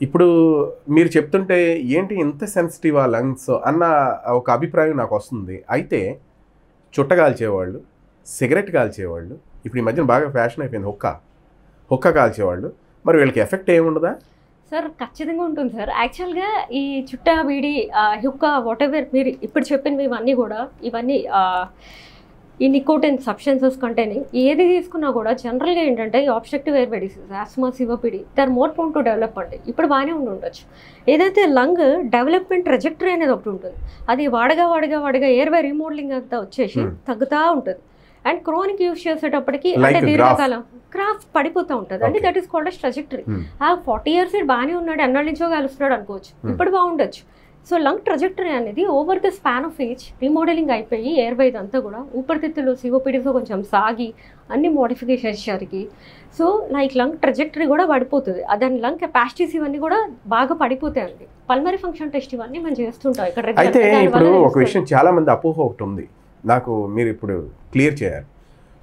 ఇప్పుడు మీరు చెప్తుంటే ఏంటి ఇంత సెన్సిటివ్ ఆ లంగ్స్ అన్న ఒక అభిప్రాయం నాకు వస్తుంది. అయితే చుట్ట కాల్చేవాళ్ళు, సిగరెట్ కాల్చేవాళ్ళు, ఇప్పుడు ఈ మధ్యన బాగా ఫ్యాషన్ అయిపోయింది హుక్కా కాల్చేవాళ్ళు, మరి వీళ్ళకి ఎఫెక్ట్ ఏముండదా? సార్ ఖచ్చితంగా ఉంటుంది సార్. యాక్చువల్గా ఈ చుట్టా బీడి హుక్కా వాట్ ఎవర్ మీరు ఇప్పుడు చెప్పినవి ఇవన్నీ ఈ నికోటిన్ సబ్స్టెన్సెస్ కంటైనింగ్ ఏది తీసుకున్నా కూడా జనరల్గా ఏంటంటే ఈ obstructive airway disease, asthma, COPD they are more prone to develop అండి. ఇప్పుడు బాగానే ఉండొచ్చు. ఏదైతే లంగ్ డెవలప్మెంట్ ట్రెజెక్టరీ అనేది ఒకటి ఉంటుంది, అది వాడగా ఎయిర్వే రీమోడలింగ్ అంతా వచ్చేసి తగ్గుతూ ఉంటుంది. అండ్ క్రోనిక్ యూస్ చేసేటప్పటికి అంటే దీర్ఘకాలం గ్రాఫ్ పడిపోతూ ఉంటుంది అండి. That is called as trajectory. 40 years బాగానే ఉన్నాడు, ఎన్నాళ్ళ నుంచో కలుస్తున్నాడు అనుకోవచ్చు, ఇప్పుడు బాగుండొచ్చు. సో లంగ్ ట్రజెక్టరీ అనేది over the span of age remodeling అయిపోయి ఎయిర్వే ఇదంతా కూడా ఊపిరితిత్తులు సిఓపిడితో కొంచెం సాగి అన్ని మోడిఫికేషన్స్ జరిగి సో లైక్ లంగ్ ట్రజెక్టరీ కూడా పడిపోతుంది. దాని లంగ్ కెపాసిటీస్ ఇవన్నీ కూడా బాగా పడిపోతాయండి. పల్మరీ ఫంక్షన్ టెస్ట్ ఇవన్నీ మనం చేస్తుంటాం ఇక్కడ. అయితే ఇప్పుడు ఒక విషయం చాలా మంది అపోహ ఒకటి ఉంది, నాకు మీరు ఇప్పుడు క్లియర్ చేయాలి.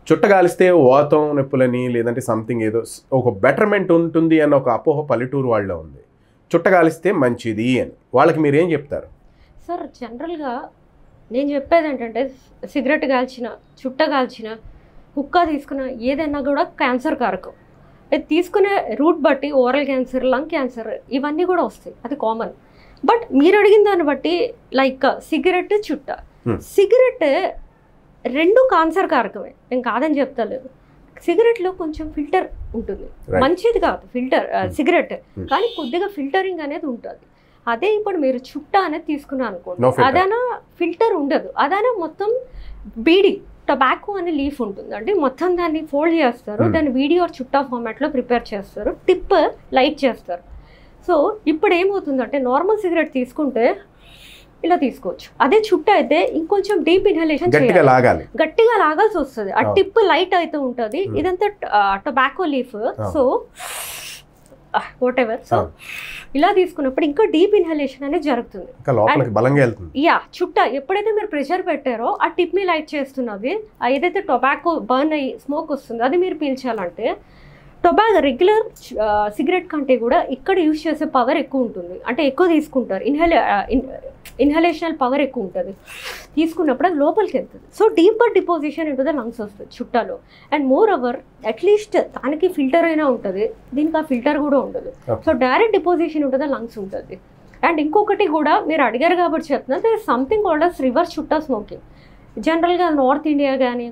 చుట్టగాలిస్తే వాతం నొప్పులని లేదంటే సంథింగ్ ఏదో ఒక బెటర్మెంట్ ఉంటుంది అన్న ఒక అపోహ పల్లెటూరు వాళ్ళలో ఉంది. చుట్టగాలిస్తే మంచిది అని వాళ్ళకి మీరేం చెప్తారు? సార్ జనరల్గా నేను చెప్పేది ఏంటంటే సిగరెట్ కాల్చిన, చుట్ట కాల్చిన, హుక్కా తీసుకున్న ఏదైనా కూడా క్యాన్సర్ కారకం. అది తీసుకునే రూట్ బట్టి ఓరల్ క్యాన్సర్, లంగ్ క్యాన్సర్ ఇవన్నీ కూడా వస్తాయి, అది కామన్. బట్ మీరు అడిగిన దాన్ని బట్టి లైక్ సిగరెట్, చుట్ట, సిగరెట్ రెండు క్యాన్సర్ కారకమే, నేను కాదని చెప్తలేదు. సిగరెట్లో కొంచెం ఫిల్టర్ ఉంటుంది, మంచిది కాదు ఫిల్టర్ సిగరెట్, కానీ కొద్దిగా ఫిల్టరింగ్ అనేది ఉంటుంది. అదే ఇప్పుడు మీరు చుట్ట అనేది తీసుకున్నా అనుకోండి, అదైనా ఫిల్టర్ ఉండదు, అదైనా మొత్తం బీడి టొబాకో అనే లీఫ్ ఉంటుంది అండి. మొత్తం దాన్ని ఫోల్డ్ చేస్తారు, దాన్ని బీడి ఆర్ చుట్టా ఫార్మాట్లో ప్రిపేర్ చేస్తారు, టిప్ లైట్ చేస్తారు. సో ఇప్పుడు ఏమవుతుందంటే నార్మల్ సిగరెట్ తీసుకుంటే ఇలా తీసుకోవచ్చు, అదే చుట్ట అయితే ఇంకొంచెం డీప్ ఇన్హలేషన్ చేయాలి, గట్టిగా లాగాల్సి వస్తుంది. ఆ టిప్ లైట్ అయితే ఉంటుంది, ఇదంతా tobacco leaf. So what ever, so ఇలా తీసుకున్నప్పుడు ఇంకా డీప్ ఇన్హలేషన్ అనేది జరుగుతుంది. యా చుట్ట ఎప్పుడైతే మీరు ప్రెషర్ పెట్టారో ఆ టిప్ ని లైట్ చేస్తున్నది, ఏదైతే టొబాకో బర్న్ అయ్యి స్మోక్ వస్తుందో అది మీరు పీల్చాలంటే టొబాకో రెగ్యులర్ సిగరెట్ కంటే కూడా ఇక్కడ యూజ్ చేసే పవర్ ఎక్కువ ఉంటుంది, అంటే ఎక్కువ తీసుకుంటారు, ఇన్హలేషనల్ పవర్ ఎక్కువ ఉంటుంది. తీసుకున్నప్పుడు అది లోపలికి వెళ్తుంది. So deeper deposition into the lungs వస్తుంది చుట్టాలో. అండ్ మోర్ ఓవర్ అట్లీస్ట్ దానికి ఫిల్టర్ అయినా ఉంటుంది, దీనికి ఆ ఫిల్టర్ కూడా ఉండదు. So direct deposition into the lungs ఉంటుంది. అండ్ ఇంకొకటి కూడా మీరు అడిగారు కాబట్టి చెప్తున్నా, there is something called as reverse చుట్టా స్మోకింగ్. జనరల్గా నార్త్ ఇండియా కానీ